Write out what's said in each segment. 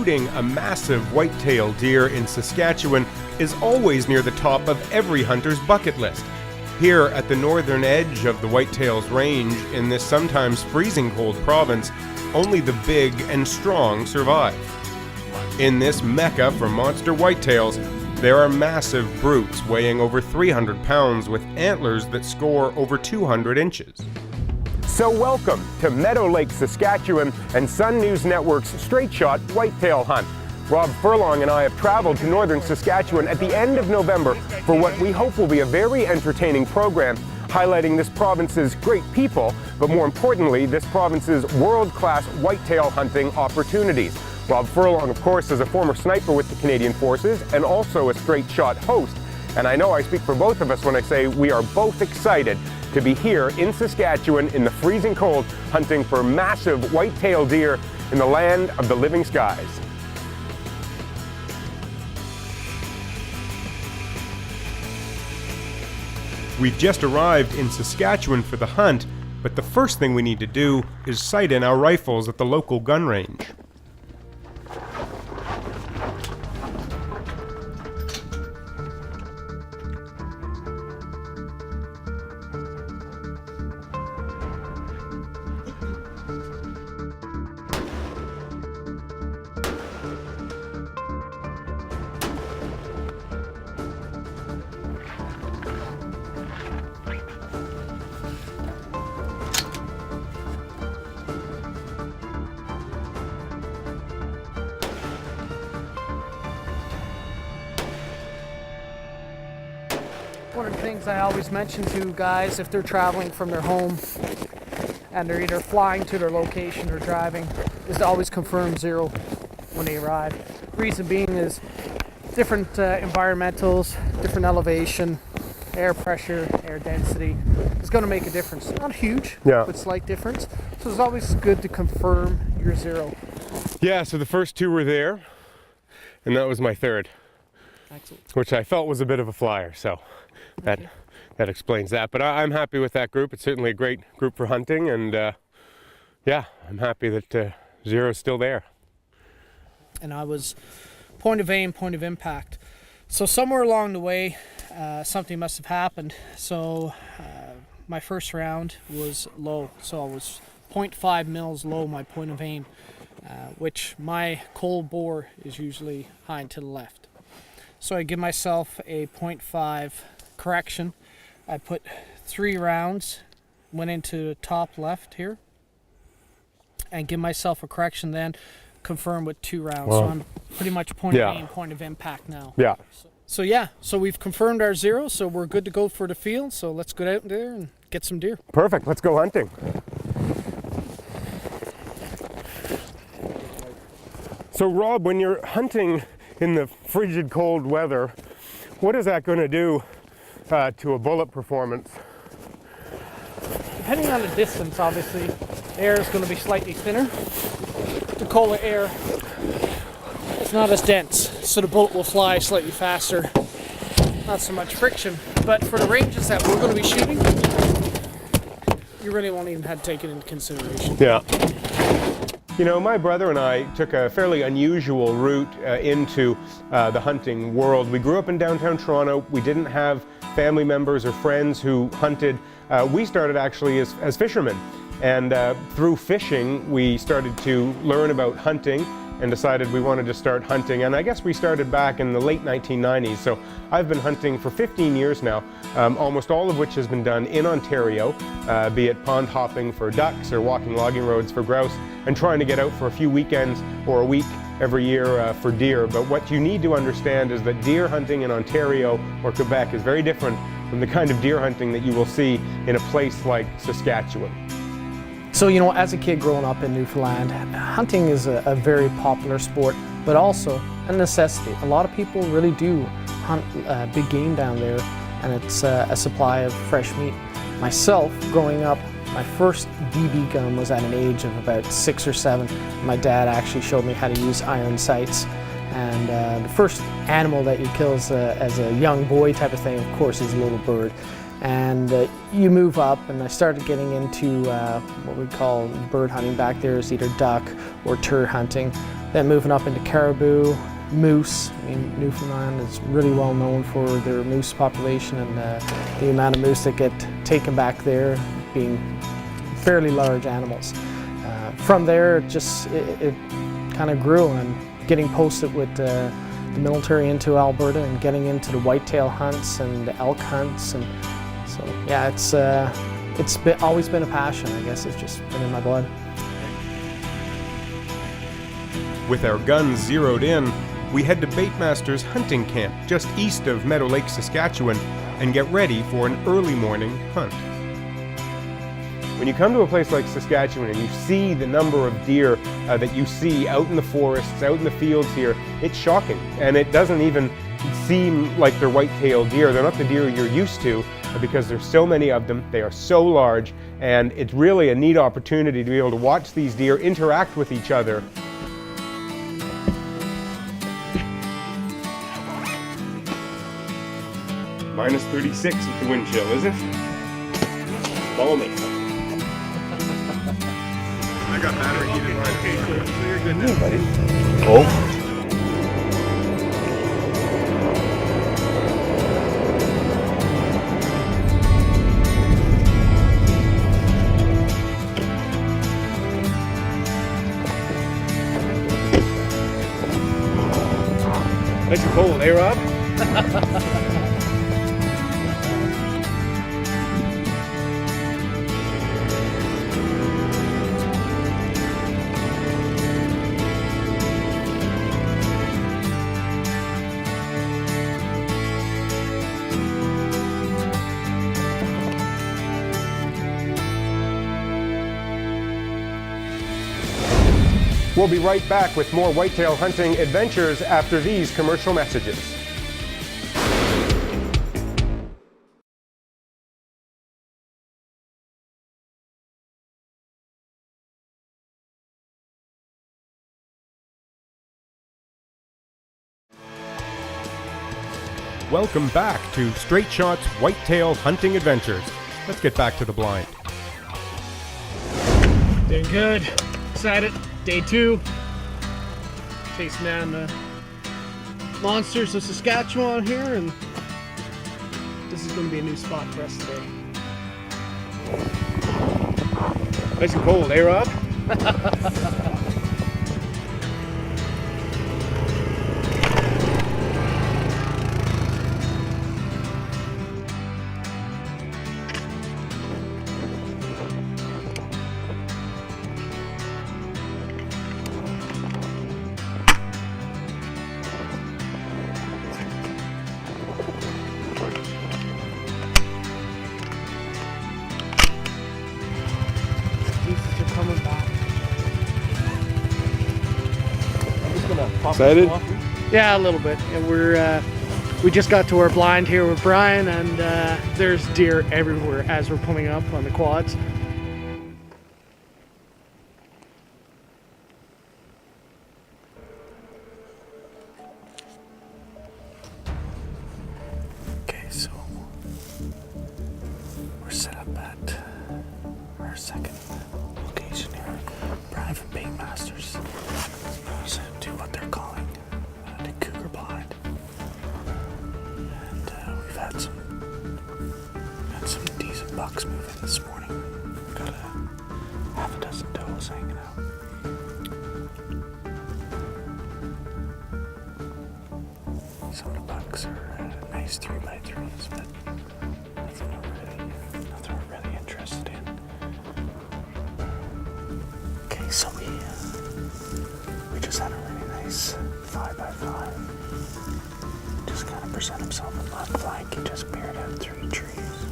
shooting a massive white-tailed deer in Saskatchewan is always near the top of every hunter's bucket list. Here at the northern edge of the Whitetails Range in this sometimes freezing cold province, only the big and strong survive. In this mecca for monster whitetails, there are massive brutes weighing over 300 pounds with antlers that score over 200 inches. So welcome to Meadow Lake, Saskatchewan and Sun News Network's Straight Shot Whitetail Hunt. Rob Furlong and I have traveled to northern Saskatchewan at the end of November for what we hope will be a very entertaining program highlighting this province's great people, but more importantly, this province's world-class whitetail hunting opportunities. Rob Furlong, of course, is a former sniper with the Canadian Forces and also a Straight Shot host. And I know I speak for both of us when I say we are both excited to be here in Saskatchewan in the freezing cold hunting for massive white-tailed deer in the land of the living skies. We've just arrived in Saskatchewan for the hunt, but the first thing we need to do is sight in our rifles at the local gun range. One of the things I always mention to guys if they're traveling from their home and they're either flying to their location or driving is to always confirm zero when they arrive. Reason being is different environmentals, different elevation, air pressure, air density is going to make a difference. Not huge, but slight difference. So it's always good to confirm your zero. Yeah, so the first two were there, and that was my third. Excellent. Which I felt was a bit of a flyer, so that explains that. But I'm happy with that group. It's certainly a great group for hunting, and yeah, I'm happy that zero's still there. And I was point of aim, point of impact. So somewhere along the way, something must have happened. So my first round was low, so I was 0.5 mils low, my point of aim, which my cold bore is usually high and to the left. So I give myself a 0.5 correction. I put 3 rounds, went into top left here, and give myself a correction then, confirm with 2 rounds. Wow. So I'm pretty much point of aim, point of impact now. Yeah. So we've confirmed our zero, so we're good to go for the field. So let's get out there and get some deer. Perfect, let's go hunting. So Rob, when you're hunting in the frigid cold weather, what is that going to do to a bullet performance? Depending on the distance, obviously, air is going to be slightly thinner. The colder air is not as dense, so the bullet will fly slightly faster. Not so much friction, but for the ranges that we're going to be shooting, you really won't even have to take it into consideration. Yeah. You know, my brother and I took a fairly unusual route into the hunting world. We grew up in downtown Toronto. We didn't have family members or friends who hunted. We started actually as fishermen. And through fishing, we started to learn about hunting and decided we wanted to start hunting. And I guess we started back in the late 1990s. So I've been hunting for 15 years now, almost all of which has been done in Ontario, be it pond hopping for ducks or walking logging roads for grouse, and trying to get out for a few weekends or a week every year for deer. But what you need to understand is that deer hunting in Ontario or Quebec is very different from the kind of deer hunting that you will see in a place like Saskatchewan. So, you know, as a kid growing up in Newfoundland, hunting is a very popular sport, but also a necessity. A lot of people really do hunt big game down there, and it's a supply of fresh meat. Myself, growing up, my first BB gun was at an age of about 6 or 7. My dad actually showed me how to use iron sights. And the first animal that you kill as a young boy type of thing, of course, is a little bird. And you move up, and I started getting into what we call bird hunting back there, is either duck or tur hunting. Then moving up into caribou, moose. I mean, Newfoundland is really well known for their moose population and the amount of moose that get taken back there, being fairly large animals. From there, it kind of grew, and getting posted with the military into Alberta and getting into the whitetail hunts and the elk hunts, and so yeah, it's always been a passion. I guess it's just been in my blood. With our guns zeroed in, we head to Baitmaster's hunting camp just east of Meadow Lake, Saskatchewan, and get ready for an early morning hunt. When you come to a place like Saskatchewan and you see the number of deer that you see out in the forests, out in the fields here, it's shocking. And it doesn't even seem like they're white-tailed deer. They're not the deer you're used to because there's so many of them. They are so large, and it's really a neat opportunity to be able to watch these deer interact with each other. Minus 36 with the wind chill, is it? Balmy. I got battery heated right. Okay, so you're good now, buddy. Oh. Nice and cold, eh, Rob? We'll be right back with more whitetail hunting adventures after these commercial messages. Welcome back to Straight Shot's Whitetail Hunting Adventures. Let's get back to the blind. Doing good. Excited. Day 2. Chasing down the monsters of Saskatchewan here, and this is going to be a new spot for us today. Nice and cold, eh, Rob? Excited? Yeah, a little bit. And we just got to our blind here with Brian, and there's deer everywhere as we're pulling up on the quads. Okay, so we're set up at our second location here. Brian from Baitmasters. To what they're calling the cougar blind, and we've had some decent bucks move in this morning. We've got half a dozen does hanging out. Some of the bucks are nice 3x3s, but nothing we're really interested in. Okay, so we just had a really nice 5x5. Just kind of present himself in left flank. He just peered out through the trees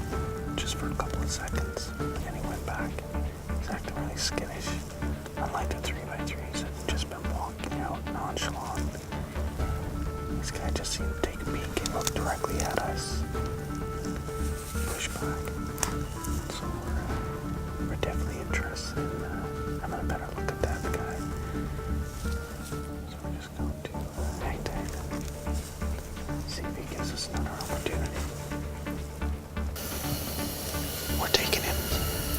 just for a couple of seconds, and then he went back. He's acting really skittish, unlike the 3x3s that have just been walking out nonchalant. This guy just seemed to take a peek and look directly at us. Push back. So we're definitely interested in having a better look at that guy. So we're just going to hang tight and see if he gives us another opportunity. We're taking him.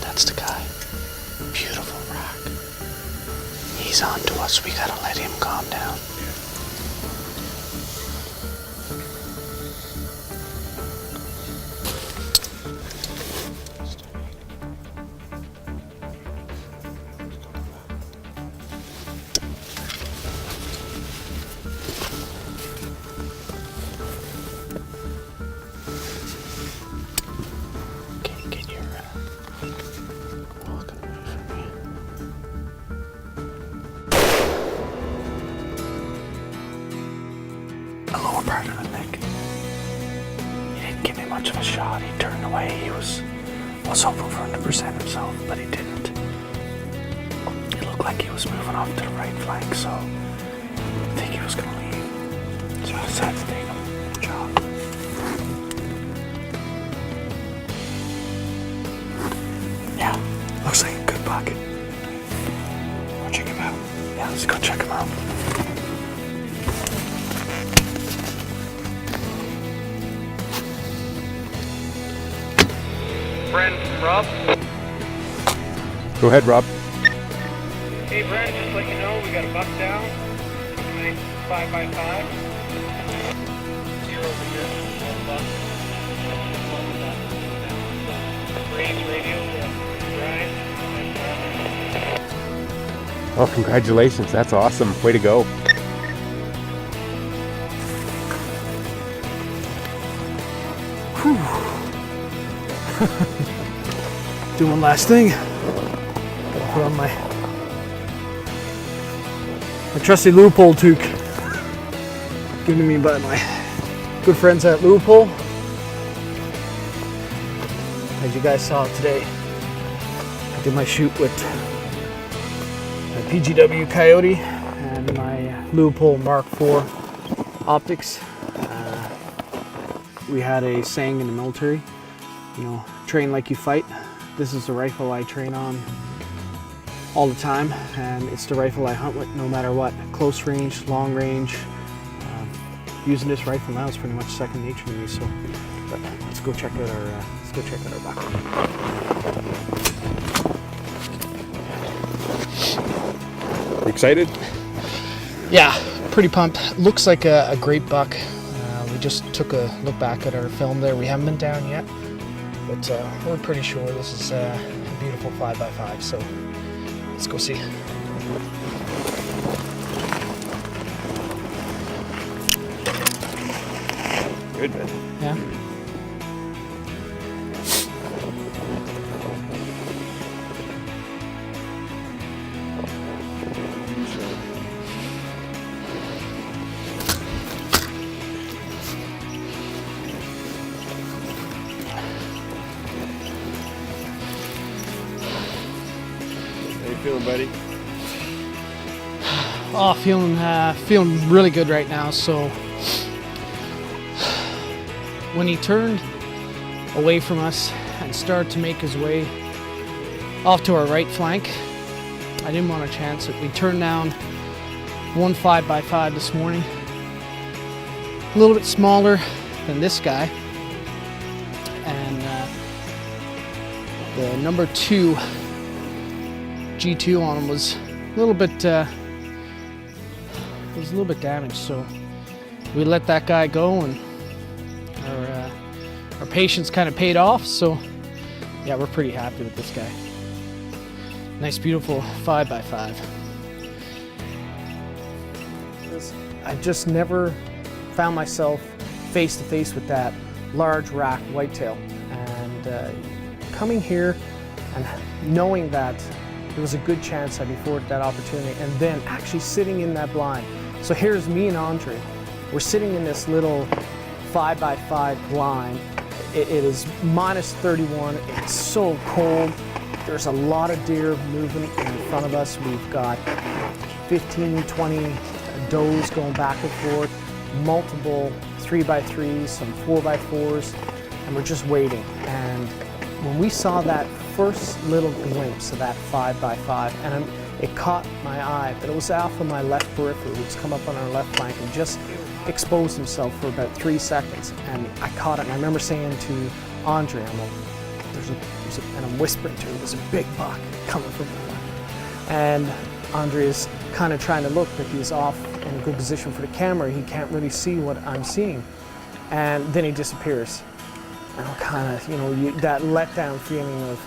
That's the guy. Beautiful he's on to us. We gotta let him calm down. The lower part of the neck. He didn't give me much of a shot. He turned away. He was hoping for him to present himself, but he didn't. It looked like he was moving off to the right flank, so I think he was gonna leave. So I decided to take him. Good job. Yeah, looks like a good bucket. We'll check him out. Yeah, let's go check him out. Brent, Rob. Go ahead, Rob. Hey Brent, just let you know we got a buck down. Nice 5x5. Zero over here. One buck. Range radio. Brian. Oh, congratulations. That's awesome. Way to go. Do one last thing. Put on my trusty loophole toque, given to me by my good friends at Loophole. As you guys saw today, I did my shoot with my PGW Coyote and my Loophole Mark IV optics. We had a saying in the military, you know, train like you fight. This is the rifle I train on all the time, and it's the rifle I hunt with no matter what. Close range, long range. Using this rifle now is pretty much second nature to me. So, but let's go check out our buck. Excited? Yeah, pretty pumped. Looks like a great buck. We just took a look back at our film there. We haven't been down yet, but we're pretty sure this is a beautiful 5x5. So let's go see. Good, man. Yeah. How you feeling, buddy? Oh, feeling really good right now. So when he turned away from us and started to make his way off to our right flank, I didn't want to chance it. We turned down one 5x5 this morning, a little bit smaller than this guy, and the number 2 G2 on him was a little bit damaged, so we let that guy go, and our patience kind of paid off. So yeah, we're pretty happy with this guy. Nice, beautiful 5x5. I just never found myself face to face with that large rack whitetail, and coming here and knowing that there was a good chance I'd be afforded that opportunity, and then actually sitting in that blind. So here's me and Andre. We're sitting in this little 5x5 blind. It is minus 31. It's so cold. There's a lot of deer moving in front of us. We've got 15, 20 does going back and forth, multiple 3x3s, some 4x4s, and we're just waiting. And when we saw that first little glimpse of that 5x5, and it caught my eye, but it was off of my left periphery. It's come up on our left flank and just exposed himself for about 3 seconds, and I caught it. And I remember saying to Andre, I'm like, and I'm whispering to him, there's a big buck coming from there. And Andre is kind of trying to look, but he's off in a good position for the camera. He can't really see what I'm seeing. And then he disappears. And I'm kind of, that letdown feeling of,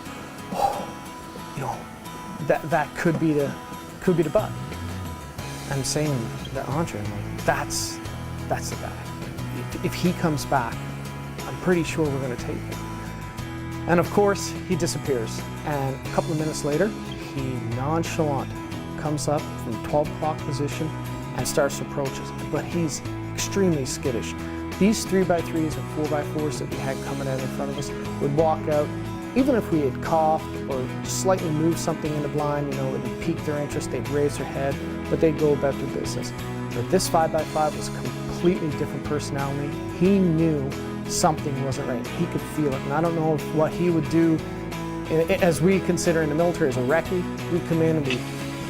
that could be the buck. I'm saying that Andre, I'm like, that's the guy. If he comes back, I'm pretty sure we're going to take him. And of course, he disappears. And a couple of minutes later, he nonchalant comes up from 12 o'clock position and starts to approach us. But he's extremely skittish. These 3x3s and 4x4s that we had coming out in front of us would walk out, even if we had coughed or slightly moved something in the blind, it would pique their interest, they'd raise their head, but they'd go about their business. But this 5x5 was completely different personality. He knew something wasn't right. He could feel it. And I don't know what he would do, as we consider in the military as a recce. We'd come in and we'd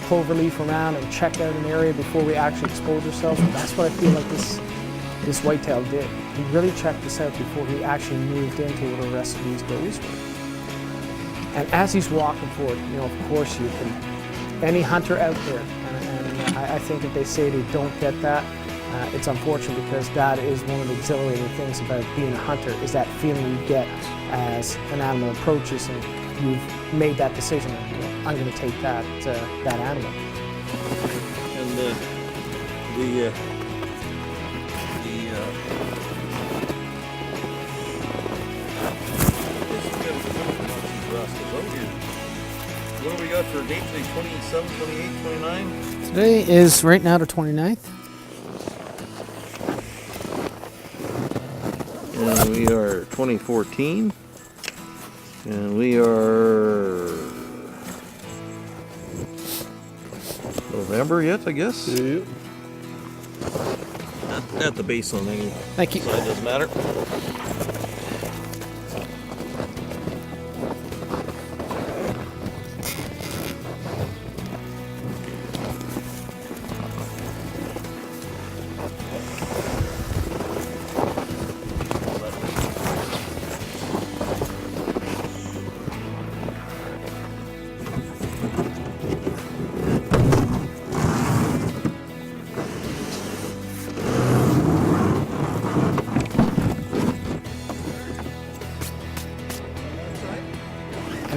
cloverleaf around and check out an area before we actually expose ourselves. And that's what I feel like this whitetail did. He really checked this out before he actually moved into what the rest of these does were. And as he's walking forward, of course any hunter out there, and I think if they say they don't get that, it's unfortunate, because that is one of the exhilarating things about being a hunter, is that feeling you get as an animal approaches and you've made that decision, I'm going to take that animal. And what do we got for date today? 27, 28, 29? Today is right now the 29th. And we are 2014. And we are November yet, I guess? Yeah. At the base on any Thank you. side, doesn't matter.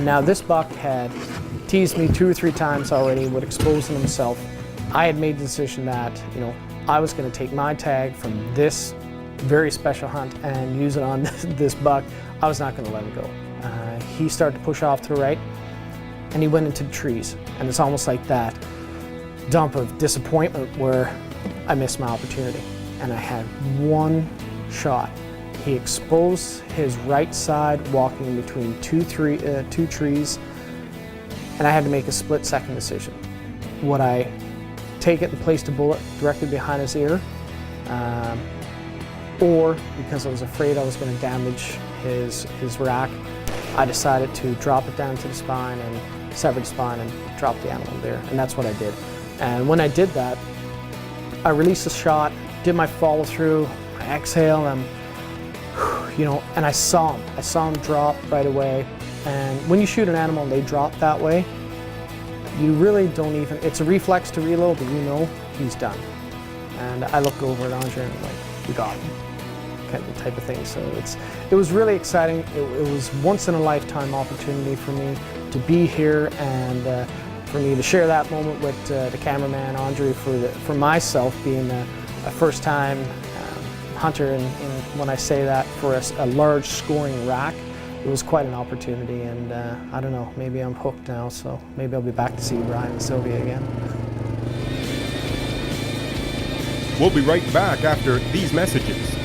Now this buck had teased me 2 or 3 times already with exposing himself. I had made the decision that, I was going to take my tag from this very special hunt and use it on this buck. I was not going to let him go. He started to push off to the right, and he went into the trees. And it's almost like that dump of disappointment where I missed my opportunity. And I had one shot. He exposed his right side, walking in between two trees, and I had to make a split-second decision. Would I take it and place the bullet directly behind his ear, or because I was afraid I was going to damage his rack, I decided to drop it down to the spine and sever the spine and drop the animal there, and that's what I did. And when I did that, I released the shot, did my follow-through, I exhale, and I saw him. I saw him drop right away. And when you shoot an animal and they drop that way, you really don't even, it's a reflex to reload, but he's done. And I look over at Andre and I'm like, we got him, kind of type of thing. So it was really exciting. It was once in a lifetime opportunity for me to be here and for me to share that moment with the cameraman, Andre, for myself being a first time hunter, and when I say that, for a large scoring rack, it was quite an opportunity, and I don't know, maybe I'm hooked now, so maybe I'll be back to see Brian and Sylvia again. We'll be right back after these messages.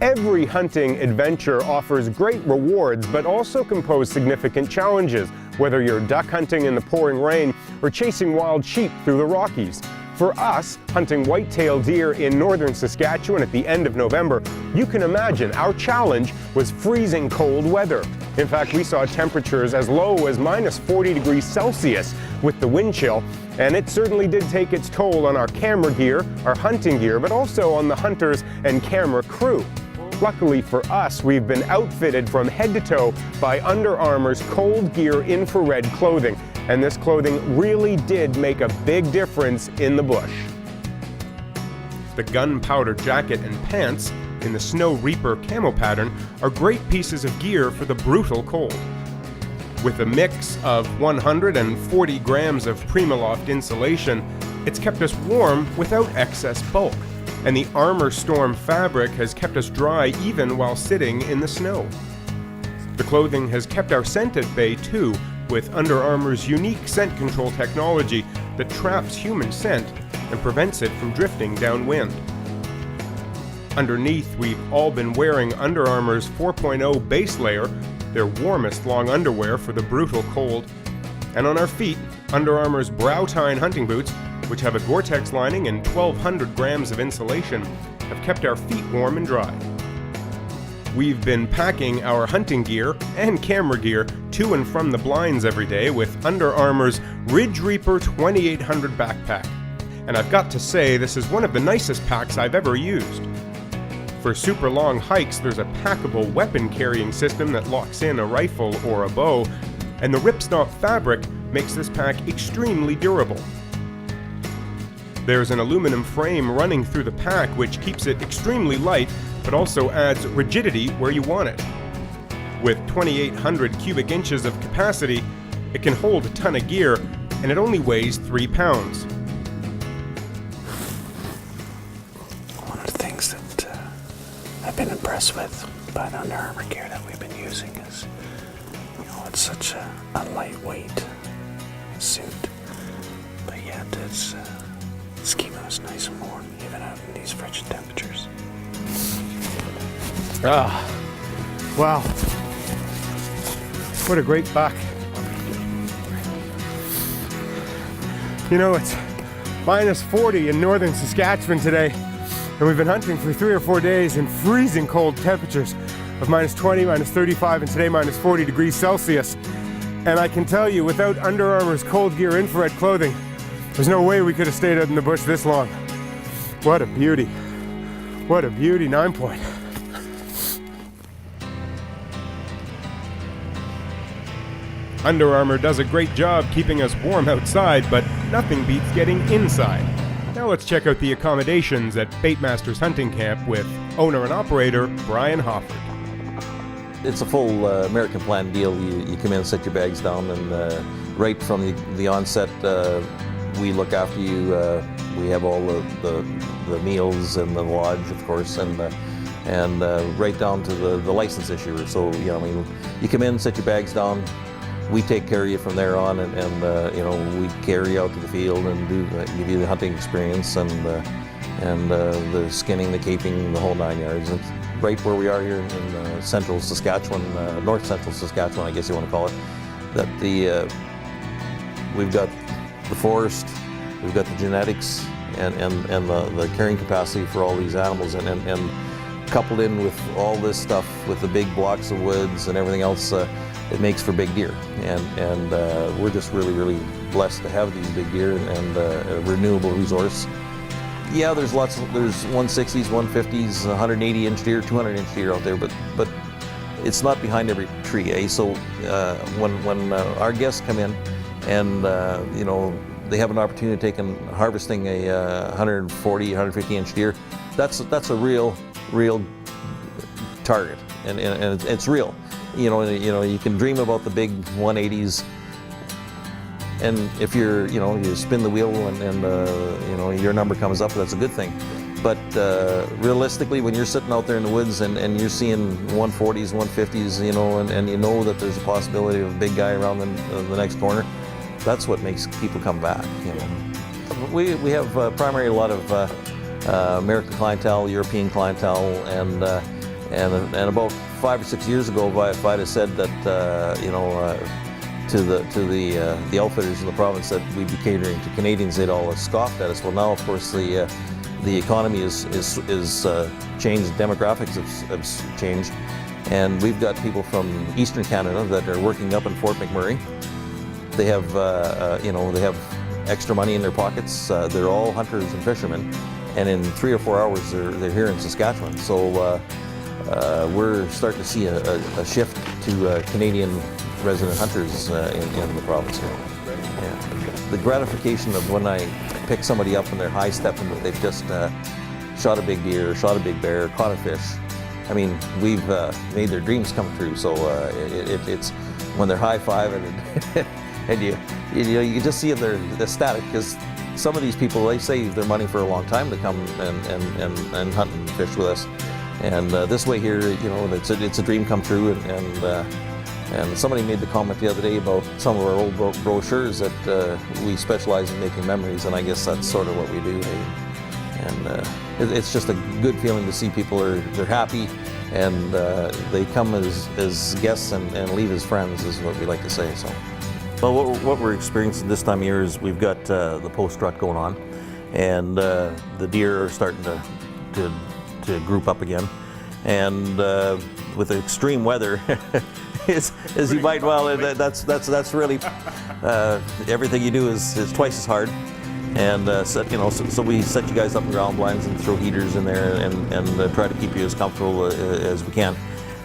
Every hunting adventure offers great rewards, but also can pose significant challenges, whether you're duck hunting in the pouring rain or chasing wild sheep through the Rockies. For us, hunting white-tailed deer in northern Saskatchewan at the end of November, you can imagine our challenge was freezing cold weather. In fact, we saw temperatures as low as -40 degrees Celsius with the wind chill, And it certainly did take its toll on our camera gear, our hunting gear, but also on the hunters and camera crew. Luckily for us, we've been outfitted from head to toe by Under Armour's Cold Gear infrared clothing, and this clothing really did make a big difference in the bush. The gunpowder jacket and pants in the Snow Reaper camo pattern are great pieces of gear for the brutal cold. With a mix of 140 grams of Primaloft insulation, it's kept us warm without excess bulk, and the Armor Storm fabric has kept us dry even while sitting in the snow. The clothing has kept our scent at bay too, with Under Armour's unique scent control technology that traps human scent and prevents it from drifting downwind. Underneath, we've all been wearing Under Armour's 4.0 base layer, their warmest long underwear for the brutal cold, and on our feet, Under Armour's Brow-Tine hunting boots, which have a Gore-Tex lining and 1,200 grams of insulation, have kept our feet warm and dry. We've been packing our hunting gear and camera gear to and from the blinds every day with Under Armour's Ridge Reaper 2800 backpack, and I've got to say this is one of the nicest packs I've ever used. For super long hikes, there's a packable weapon carrying system that locks in a rifle or a bow, and the ripstop fabric makes this pack extremely durable. There's an aluminum frame running through the pack which keeps it extremely light, but also adds rigidity where you want it. With 2,800 cubic inches of capacity, it can hold a ton of gear, and it only weighs 3 pounds. One of the things that I've been impressed with by the Under Armour gear that we've been using is, it's such a lightweight suit, but yet it's keeping us nice and warm, even out in these frigid temperatures. Wow. What a great buck. It's minus 40 in northern Saskatchewan today, and we've been hunting for 3 or 4 days in freezing cold temperatures of minus 20, minus 35, and today minus 40 degrees Celsius. And I can tell you, without Under Armour's Cold Gear infrared clothing, there's no way we could have stayed out in the bush this long. What a beauty. What a beauty, 9-point. Under Armour does a great job keeping us warm outside, but nothing beats getting inside. Now let's check out the accommodations at Baitmasters Hunting Camp with owner and operator Brian Hofford. It's a full American plan deal. You come in, set your bags down, and right from the onset, we look after you. We have all the meals and the lodge, of course, and right down to the license issuer. So you come in, set your bags down. We take care of you from there on, and we carry you out to the field and give you the hunting experience and the skinning, the caping, the whole 9 yards. It's right where we are here in central Saskatchewan, north central Saskatchewan, I guess you want to call it. That we've got the forest, we've got the genetics, and the carrying capacity for all these animals, and coupled in with all this stuff with the big blocks of woods and everything else. It makes for big deer, and we're just really blessed to have these big deer and a renewable resource. Yeah, there's 160s, 150s, 180-inch deer, 200-inch deer out there, but it's not behind every tree, eh? So when our guests come in and they have an opportunity to take and harvesting a 140, 150-inch deer, that's a real target, and it's real. You can dream about the big 180s, and if you spin the wheel and your number comes up, that's a good thing. But realistically, when you're sitting out there in the woods and you're seeing 140s, 150s, and you know that there's a possibility of a big guy around the next corner, that's what makes people come back. We have primarily a lot of American clientele, European clientele, and about 5 or 6 years ago, if I'd have said that, to the outfitters in the province that we'd be catering to Canadians, they'd all have scoffed at us. Well, now, of course, the economy is changed, demographics have changed, and we've got people from Eastern Canada that are working up in Fort McMurray. They have, extra money in their pockets. They're all hunters and fishermen, and in 3 or 4 hours they're here in Saskatchewan. So we're starting to see a shift to Canadian resident hunters in the province here. Yeah. The gratification of when I pick somebody up and they're high stepping, that they've just shot a big deer, shot a big bear, caught a fish. I mean, we've made their dreams come true. So it's when they're high-fiving and you just see they're ecstatic, because some of these people, they save their money for a long time to come and hunt and fish with us. And this way here, you know, it's a dream come true. And somebody made the comment the other day about some of our old brochures that we specialize in making memories, and I guess that's sort of what we do. And it's just a good feeling to see people they're happy, and they come as guests and leave as friends, is what we like to say. So, well, what we're experiencing this time of year is we've got the post-rut going on, and the deer are starting to group up again, and with the extreme weather, as you might well, that's really everything you do is twice as hard. And so we set you guys up in ground blinds and throw heaters in there and try to keep you as comfortable as we can.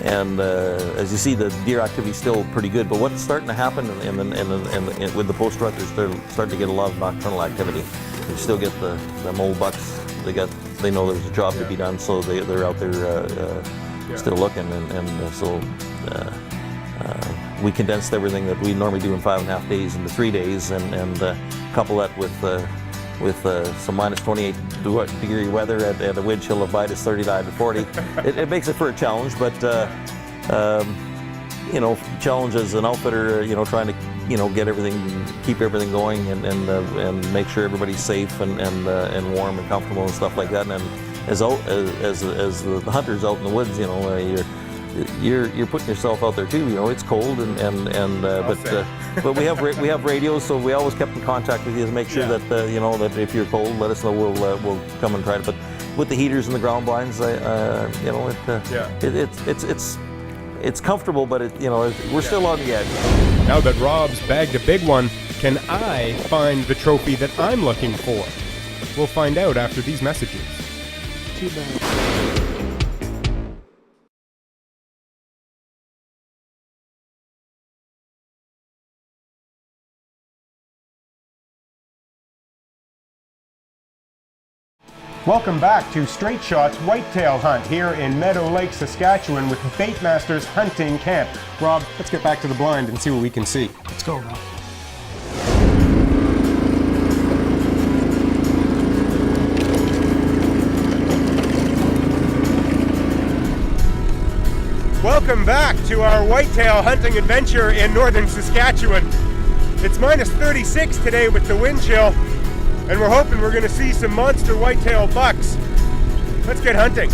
And as you see, the deer activity is still pretty good. But what's starting to happen with the post rut, they're starting to get a lot of nocturnal activity. You still get the mole bucks. They know there's a job to be done, so they're out there still looking. And so we condensed everything that we normally do in 5.5 days into 3 days, and couple that with some minus 28 degree weather at a wind chill of minus 39 to 40. It makes it for a challenge, but you know, challenge as an outfitter, you know, trying to, you know, keep everything going and make sure everybody's safe and warm and comfortable and stuff like that. And as the hunters out in the woods, you know, you're putting yourself out there too. You know, it's cold but we have radios, so we always kept in contact with you to make sure that you know, that if you're cold, let us know. We'll come and try it. But with the heaters and the ground blinds, you know, it's comfortable, but we're still on the edge. Now that Rob's bagged a big one, can I find the trophy that I'm looking for? We'll find out after these messages. Too bad. Welcome back to Straight Shot's Whitetail Hunt here in Meadow Lake, Saskatchewan with Baitmasters Hunting Camp. Rob, let's get back to the blind and see what we can see. Let's go, Rob. Welcome back to our whitetail hunting adventure in northern Saskatchewan. It's minus 36 today with the wind chill, and we're hoping we're going to see some monster whitetail bucks. Let's get hunting.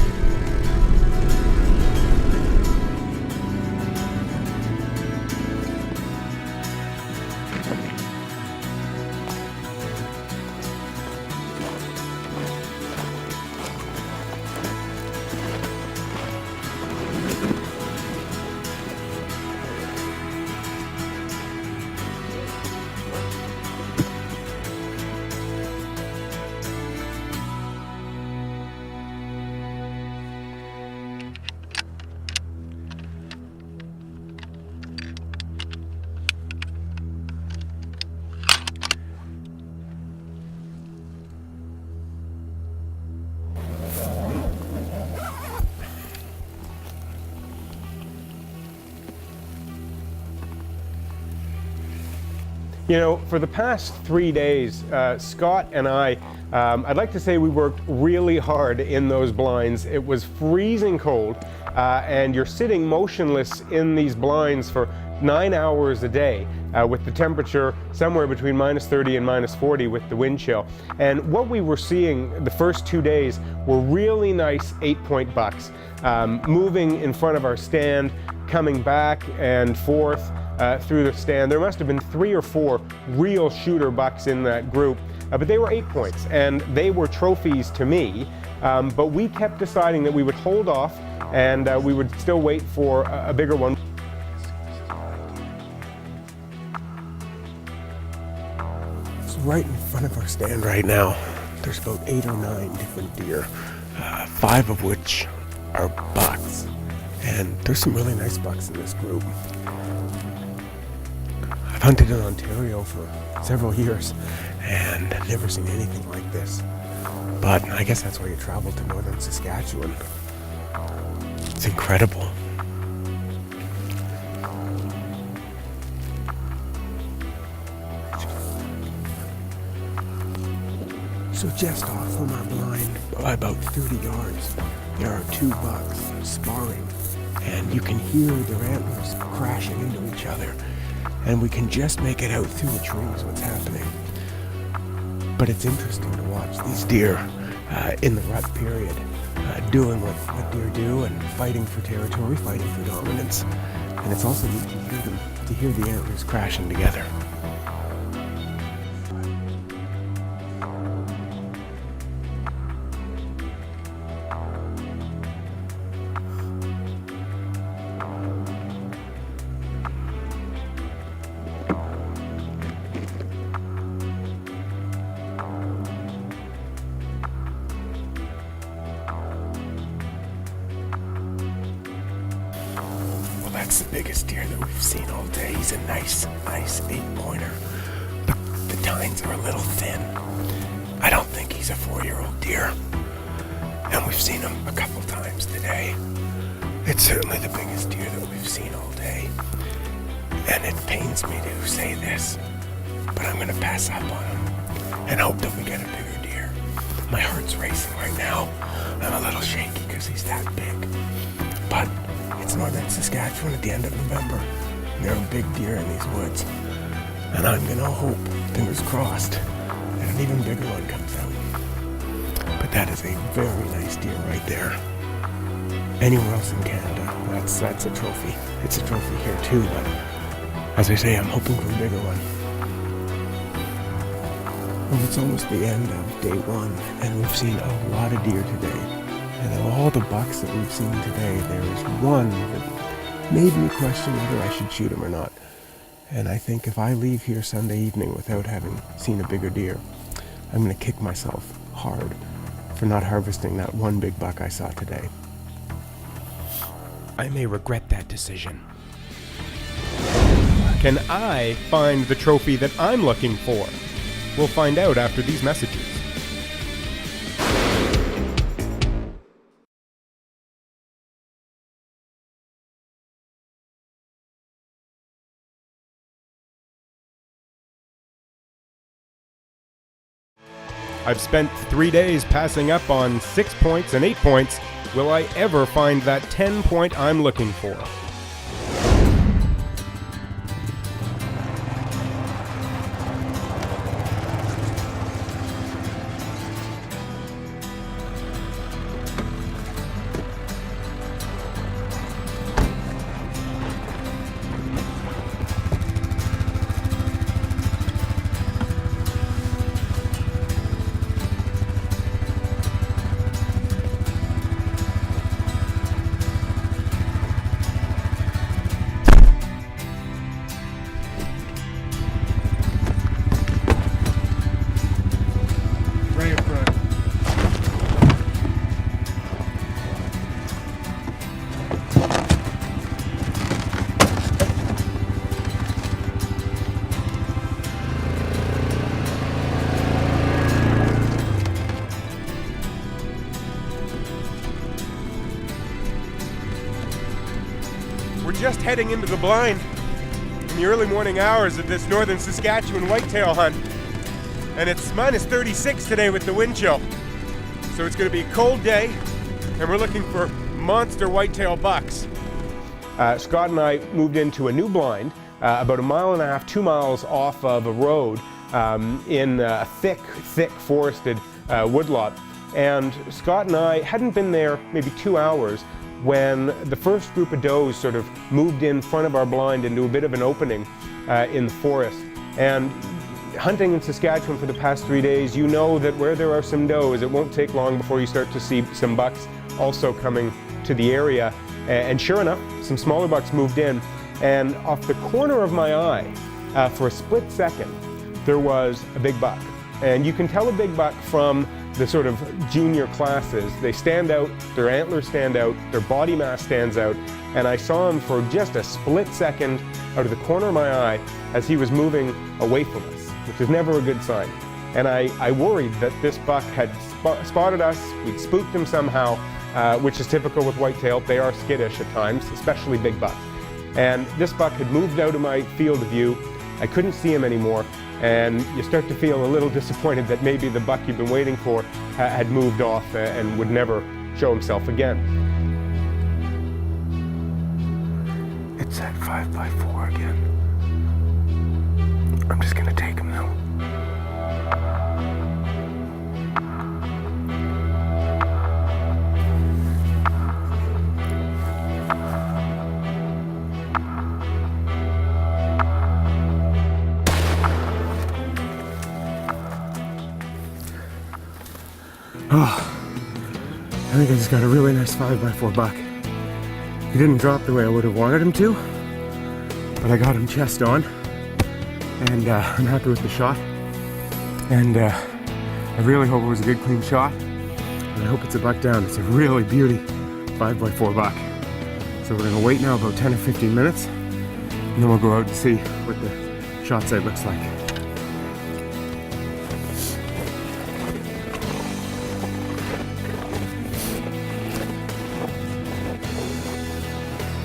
You know, for the past 3 days, Scott and I'd like to say we worked really hard in those blinds. It was freezing cold, and you're sitting motionless in these blinds for 9 hours a day with the temperature somewhere between minus 30 and minus 40 with the wind chill. And what we were seeing the first 2 days were really nice 8-point bucks, moving in front of our stand, coming back and forth through the stand. There must have been 3 or 4 real shooter bucks in that group, but they were 8 points and they were trophies to me. But we kept deciding that we would hold off and we would still wait for a bigger one. right in front of our stand right now, there's about 8 or 9 different deer, 5 of which are bucks. And there's some really nice bucks in this group. I've hunted in Ontario for several years and never seen anything like this. But I guess that's why you travel to northern Saskatchewan. It's incredible. So just off from our blind, by about 30 yards, there are 2 bucks sparring, and you can hear their antlers crashing into each other, and we can just make it out through the trees what's happening. But it's interesting to watch these deer in the rut period, doing what deer do and fighting for territory, fighting for dominance. And it's also neat to hear the antlers crashing together. That's the biggest deer that we've seen all day. He's a nice 8-pointer, but the tines are a little thin. I don't think he's a 4-year-old deer, and we've seen him a couple times today. It's certainly the biggest deer that we've seen all day, and it pains me to say this, but I'm gonna pass up on him and hope that we get a bigger deer. My heart's racing right now. I'm a little shaky because he's that big, but it's northern Saskatchewan at the end of November. And there are big deer in these woods. And I'm gonna hope, fingers crossed, that an even bigger one comes out. But that is a very nice deer right there. Anywhere else in Canada, that's a trophy. It's a trophy here too, but as I say, I'm hoping for a bigger one. Well, it's almost the end of day 1, and we've seen a lot of deer today. And of all the bucks that we've seen today, there is one that made me question whether I should shoot him or not. And I think if I leave here Sunday evening without having seen a bigger deer, I'm going to kick myself hard for not harvesting that one big buck I saw today. I may regret that decision. Can I find the trophy that I'm looking for? We'll find out after these messages. I've spent 3 days passing up on 6 points and 8 points. Will I ever find that 10-point I'm looking for? Just heading into the blind in the early morning hours of this northern Saskatchewan whitetail hunt. And it's minus 36 today with the wind chill. So it's going to be a cold day, and we're looking for monster whitetail bucks. Scott and I moved into a new blind about 1.5 miles, 2 miles off of a road in a thick forested woodlot. And Scott and I hadn't been there maybe 2 hours when the first group of does sort of moved in front of our blind into a bit of an opening in the forest. And hunting in Saskatchewan for the past 3 days, you know that where there are some does, it won't take long before you start to see some bucks also coming to the area. And sure enough, some smaller bucks moved in, and off the corner of my eye, for a split second, there was a big buck. And you can tell a big buck from the sort of junior classes. They stand out, their antlers stand out, their body mass stands out, and I saw him for just a split second out of the corner of my eye as he was moving away from us, which is never a good sign. And I worried that this buck had spotted us, we'd spooked him somehow, which is typical with whitetail. They are skittish at times, especially big bucks. And this buck had moved out of my field of view. I couldn't see him anymore, and you start to feel a little disappointed that maybe the buck you've been waiting for had moved off and would never show himself again. It's that 5x4 again. I'm just gonna take him now. Oh, I think I just got a really nice 5x4 buck. He didn't drop the way I would have wanted him to, but I got him chest on, and I'm happy with the shot. And I really hope it was a good, clean shot, and I hope it's a buck down. It's a really beauty 5x4 buck. So we're gonna wait now about 10 or 15 minutes, and then we'll go out and see what the shot site looks like.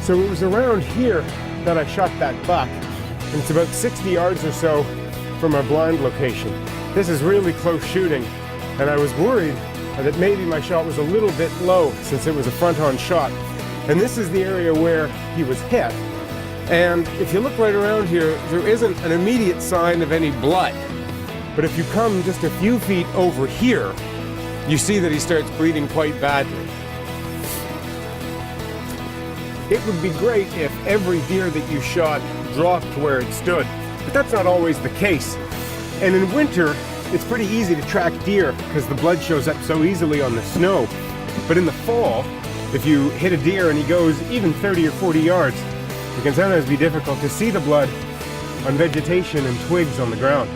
So it was around here that I shot that buck, and it's about 60 yards or so from our blind location. This is really close shooting, and I was worried that maybe my shot was a little bit low since it was a front-on shot. And this is the area where he was hit. And if you look right around here, there isn't an immediate sign of any blood. But if you come just a few feet over here, you see that he starts bleeding quite badly. It would be great if every deer that you shot dropped where it stood, but that's not always the case. And in winter, it's pretty easy to track deer because the blood shows up so easily on the snow. But in the fall, if you hit a deer and he goes even 30 or 40 yards, it can sometimes be difficult to see the blood on vegetation and twigs on the ground.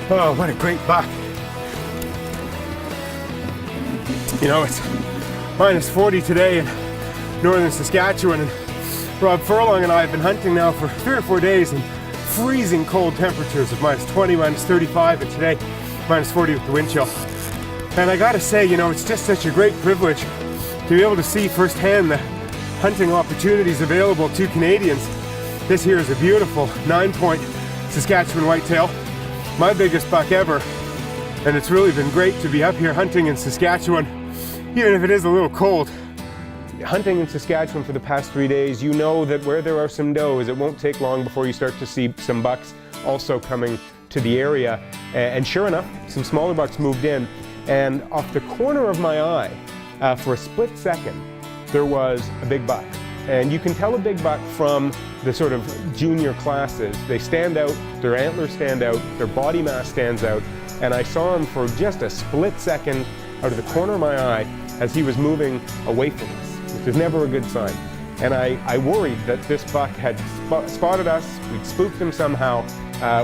Oh, what a great buck. You know, it's minus 40 today in northern Saskatchewan, and Rob Furlong and I have been hunting now for 3 or 4 days in freezing cold temperatures of minus 20, minus 35, and today minus 40 with the wind chill. And I gotta say, you know, it's just such a great privilege to be able to see firsthand the hunting opportunities available to Canadians. This here is a beautiful 9-point Saskatchewan whitetail, my biggest buck ever, and it's really been great to be up here hunting in Saskatchewan, even if it is a little cold. Hunting in Saskatchewan for the past 3 days, you know that where there are some does, it won't take long before you start to see some bucks also coming to the area. And sure enough, some smaller bucks moved in, and off the corner of my eye, for a split second, there was a big buck. And you can tell a big buck from the sort of junior classes. They stand out, their antlers stand out, their body mass stands out, and I saw him for just a split second out of the corner of my eye as he was moving away from us, which is never a good sign. And I worried that this buck had spotted us, we'd spooked him somehow,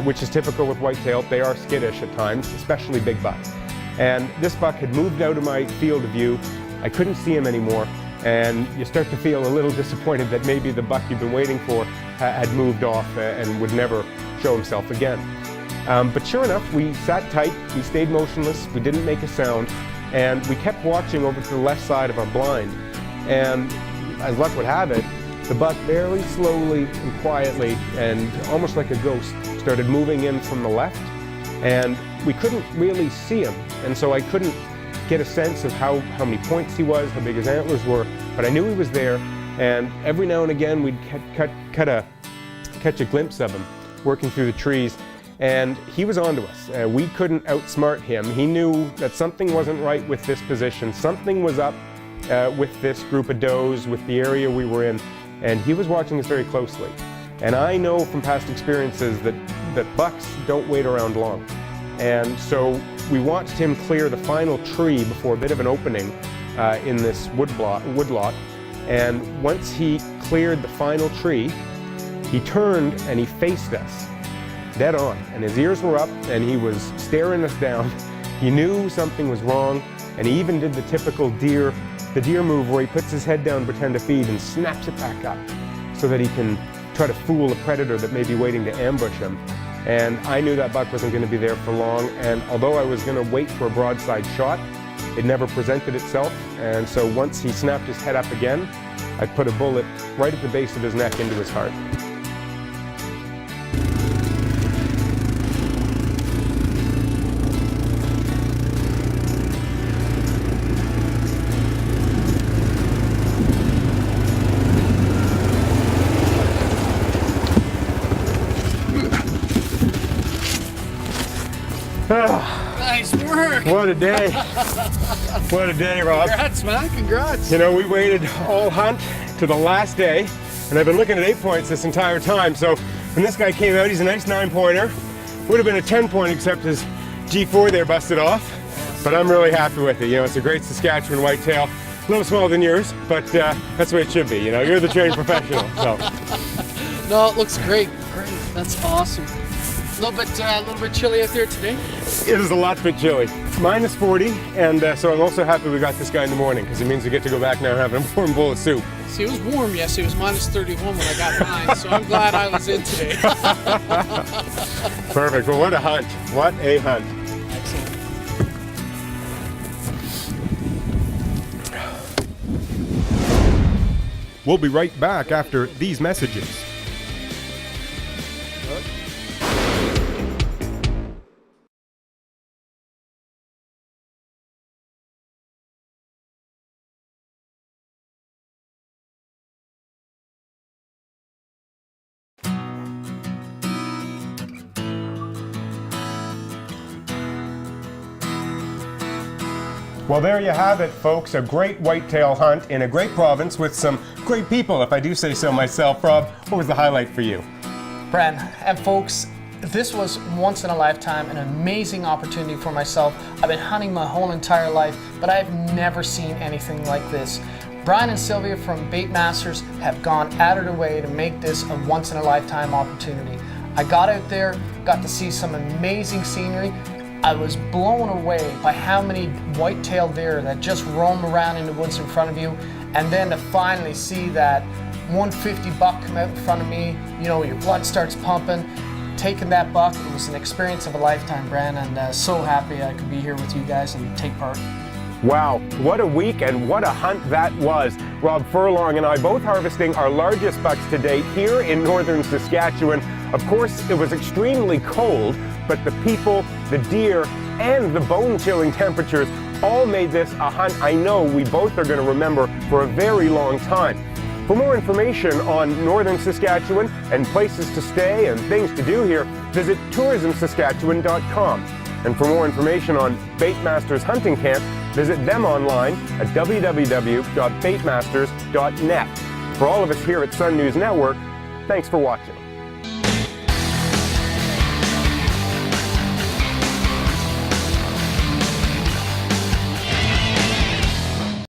which is typical with whitetail. They are skittish at times, especially big bucks. And this buck had moved out of my field of view. I couldn't see him anymore, and you start to feel a little disappointed that maybe the buck you've been waiting for had moved off and would never show himself again. But sure enough, we sat tight, we stayed motionless, we didn't make a sound, and we kept watching over to the left side of our blind. And as luck would have it, the buck very slowly and quietly and almost like a ghost started moving in from the left, and we couldn't really see him, and so I couldn't get a sense of how many points he was, how big his antlers were, but I knew he was there, and every now and again we'd catch a glimpse of him. working through the trees, and he was onto us. We couldn't outsmart him. He knew that something wasn't right with this position. Something was up with this group of does, with the area we were in, and he was watching us very closely. And I know from past experiences that bucks don't wait around long. And so we watched him clear the final tree before a bit of an opening in this woodlot. And once he cleared the final tree, he turned and he faced us dead on. And his ears were up and he was staring us down. He knew something was wrong, and he even did the typical deer move where he puts his head down, pretend to feed, and snaps it back up so that he can try to fool a predator that may be waiting to ambush him. And I knew that buck wasn't going to be there for long, and although I was going to wait for a broadside shot, it never presented itself. And so once he snapped his head up again, I put a bullet right at the base of his neck into his heart. Nice work. What a day. What a day, Rob. Congrats, man. Congrats. You know, we waited all hunt to the last day, and I've been looking at 8 points this entire time. So when this guy came out, he's a nice 9-pointer. Would have been a 10-point except his G4 there busted off. But I'm really happy with it. You know, it's a great Saskatchewan whitetail. A little smaller than yours, but that's the way it should be. You know, you're the trained professional. So. No, it looks great. Great. That's awesome. A little bit chilly out there today. It is a lot bit chilly. Minus 40, and so I'm also happy we got this guy in the morning, because it means we get to go back now and have a warm bowl of soup. See, it was warm yesterday. It was minus 31 when I got mine, so I'm glad I was in today. Perfect. Well, what a hunt. What a hunt. Excellent. We'll be right back after these messages. Well, there you have it, folks. A great whitetail hunt in a great province with some great people, if I do say so myself. Rob, what was the highlight for you? Bren, and folks, this was once in a lifetime, an amazing opportunity for myself. I've been hunting my whole entire life, but I've never seen anything like this. Brian and Sylvia from Bait Masters have gone out of their way to make this a once in a lifetime opportunity. I got out there, got to see some amazing scenery. I was blown away by how many white-tailed deer that just roam around in the woods in front of you, and then to finally see that 150 buck come out in front of me, you know, your blood starts pumping. Taking that buck, it was an experience of a lifetime, Bran, and so happy I could be here with you guys and take part. Wow, what a week and what a hunt that was. Rob Furlong and I both harvesting our largest bucks to date here in northern Saskatchewan. Of course, it was extremely cold, but the people, the deer, and the bone-chilling temperatures all made this a hunt I know we both are going to remember for a very long time. For more information on northern Saskatchewan and places to stay and things to do here, visit tourismsaskatchewan.com. And for more information on Bait Masters Hunting Camp, visit them online at www.baitmasters.net. For all of us here at Sun News Network, thanks for watching.